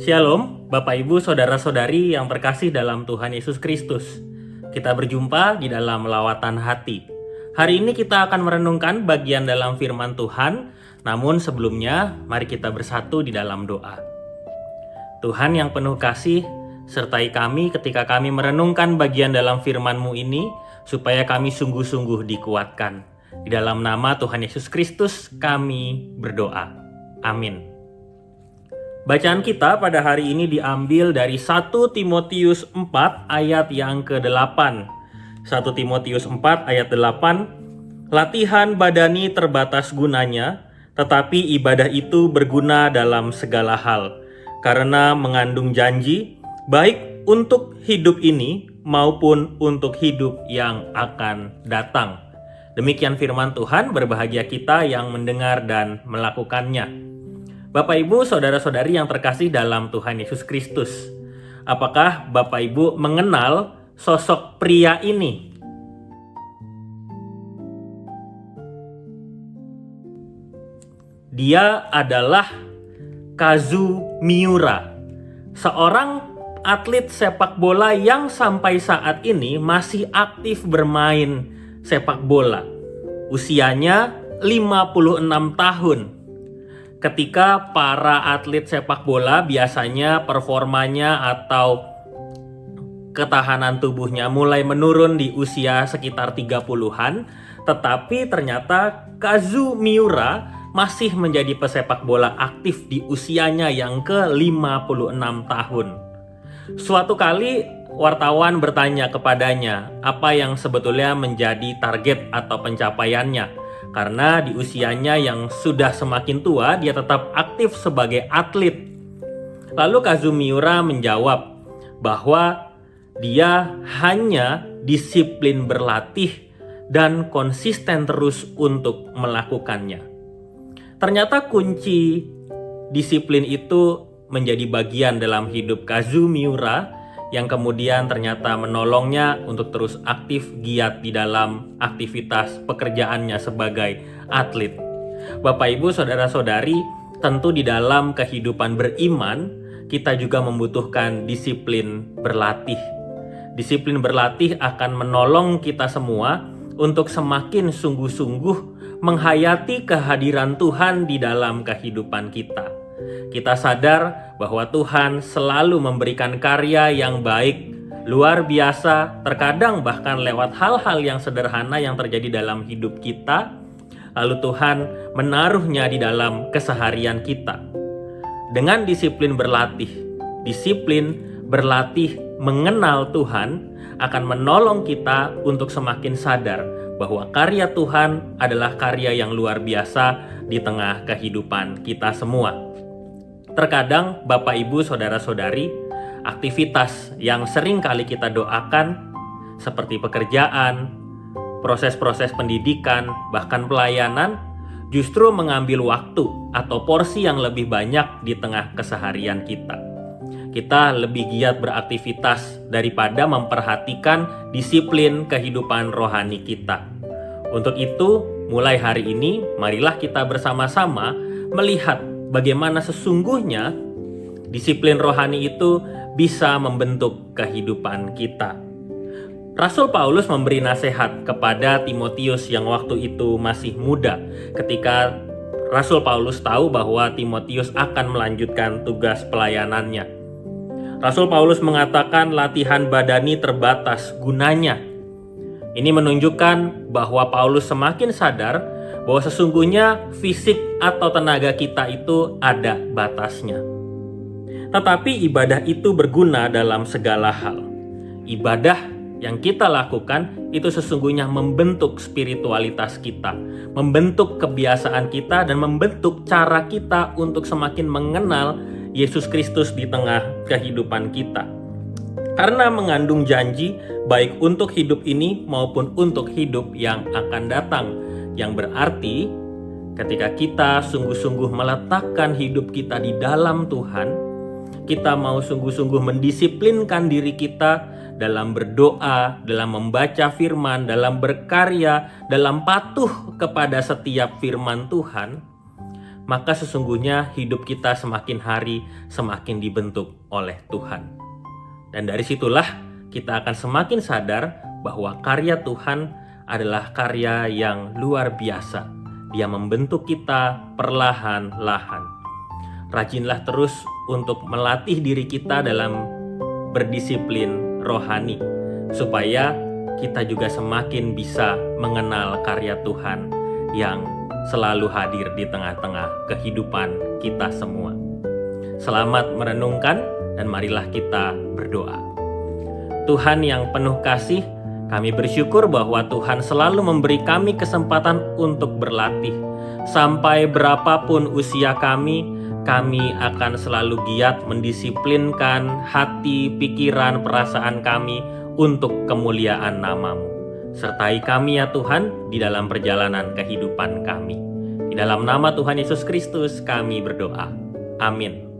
Shalom, Bapak Ibu, Saudara-saudari yang terkasih dalam Tuhan Yesus Kristus. Kita berjumpa di dalam lawatan hati. Hari ini kita akan merenungkan bagian dalam firman Tuhan, namun sebelumnya mari kita bersatu di dalam doa. Tuhan yang penuh kasih, sertai kami ketika kami merenungkan bagian dalam firman-Mu ini, supaya kami sungguh-sungguh dikuatkan. Di dalam nama Tuhan Yesus Kristus kami berdoa. Amin. Bacaan kita pada hari ini diambil dari 1 Timotius 4 ayat yang ke-8. 1 Timotius 4 ayat 8, latihan badani terbatas gunanya, tetapi ibadah itu berguna dalam segala hal, karena mengandung janji, baik untuk hidup ini maupun untuk hidup yang akan datang. Demikian firman Tuhan, berbahagia kita yang mendengar dan melakukannya. Bapak Ibu, Saudara-saudari yang terkasih dalam Tuhan Yesus Kristus, apakah Bapak Ibu mengenal sosok pria ini? Dia adalah Kazu Miura, seorang atlet sepak bola yang sampai saat ini masih aktif bermain sepak bola. Usianya 56 tahun. Ketika para atlet sepak bola biasanya performanya atau ketahanan tubuhnya mulai menurun di usia sekitar 30-an, tetapi ternyata Kazu Miura masih menjadi pesepak bola aktif di usianya yang ke-56 tahun. Suatu kali wartawan bertanya kepadanya apa yang sebetulnya menjadi target atau pencapaiannya. Karena di usianya yang sudah semakin tua, dia tetap aktif sebagai atlet. Lalu Kazu Miura menjawab bahwa dia hanya disiplin berlatih dan konsisten terus untuk melakukannya. Ternyata kunci disiplin itu menjadi bagian dalam hidup Kazu Miura yang kemudian ternyata menolongnya untuk terus aktif giat di dalam aktivitas pekerjaannya sebagai atlet. Bapak Ibu, Saudara-saudari, tentu di dalam kehidupan beriman kita juga membutuhkan disiplin berlatih. Disiplin berlatih akan menolong kita semua untuk semakin sungguh-sungguh menghayati kehadiran Tuhan di dalam kehidupan kita. Kita sadar bahwa Tuhan selalu memberikan karya yang baik, luar biasa, terkadang bahkan lewat hal-hal yang sederhana yang terjadi dalam hidup kita, lalu Tuhan menaruhnya di dalam keseharian kita. Dengan disiplin berlatih mengenal Tuhan akan menolong kita untuk semakin sadar bahwa karya Tuhan adalah karya yang luar biasa di tengah kehidupan kita semua. Terkadang Bapak Ibu Saudara-saudari, aktivitas yang sering kali kita doakan seperti pekerjaan, proses-proses pendidikan, bahkan pelayanan justru mengambil waktu atau porsi yang lebih banyak di tengah keseharian kita. Kita lebih giat beraktivitas daripada memperhatikan disiplin kehidupan rohani kita. Untuk itu, mulai hari ini marilah kita bersama-sama melihat bagaimana sesungguhnya disiplin rohani itu bisa membentuk kehidupan kita. Rasul Paulus memberi nasihat kepada Timotius yang waktu itu masih muda, ketika Rasul Paulus tahu bahwa Timotius akan melanjutkan tugas pelayanannya. Rasul Paulus mengatakan latihan badani terbatas gunanya. Ini menunjukkan bahwa Paulus semakin sadar bahwa sesungguhnya fisik atau tenaga kita itu ada batasnya. Tetapi ibadah itu berguna dalam segala hal. Ibadah yang kita lakukan itu sesungguhnya membentuk spiritualitas kita, membentuk kebiasaan kita, dan membentuk cara kita untuk semakin mengenal Yesus Kristus di tengah kehidupan kita. Karena mengandung janji baik untuk hidup ini maupun untuk hidup yang akan datang. Yang berarti ketika kita sungguh-sungguh meletakkan hidup kita di dalam Tuhan, kita mau sungguh-sungguh mendisiplinkan diri kita dalam berdoa, dalam membaca firman, dalam berkarya, dalam patuh kepada setiap firman Tuhan, maka sesungguhnya hidup kita semakin hari semakin dibentuk oleh Tuhan. Dan dari situlah kita akan semakin sadar bahwa karya Tuhan adalah karya yang luar biasa. Dia membentuk kita perlahan-lahan. Rajinlah terus untuk melatih diri kita dalam berdisiplin rohani, supaya kita juga semakin bisa mengenal karya Tuhan yang selalu hadir di tengah-tengah kehidupan kita semua. Selamat merenungkan dan marilah kita berdoa. Tuhan yang penuh kasih, kami bersyukur bahwa Tuhan selalu memberi kami kesempatan untuk berlatih. Sampai berapapun usia kami akan selalu giat mendisiplinkan hati, pikiran, perasaan kami untuk kemuliaan nama-Mu. Sertai kami ya Tuhan di dalam perjalanan kehidupan kami. Di dalam nama Tuhan Yesus Kristus kami berdoa. Amin.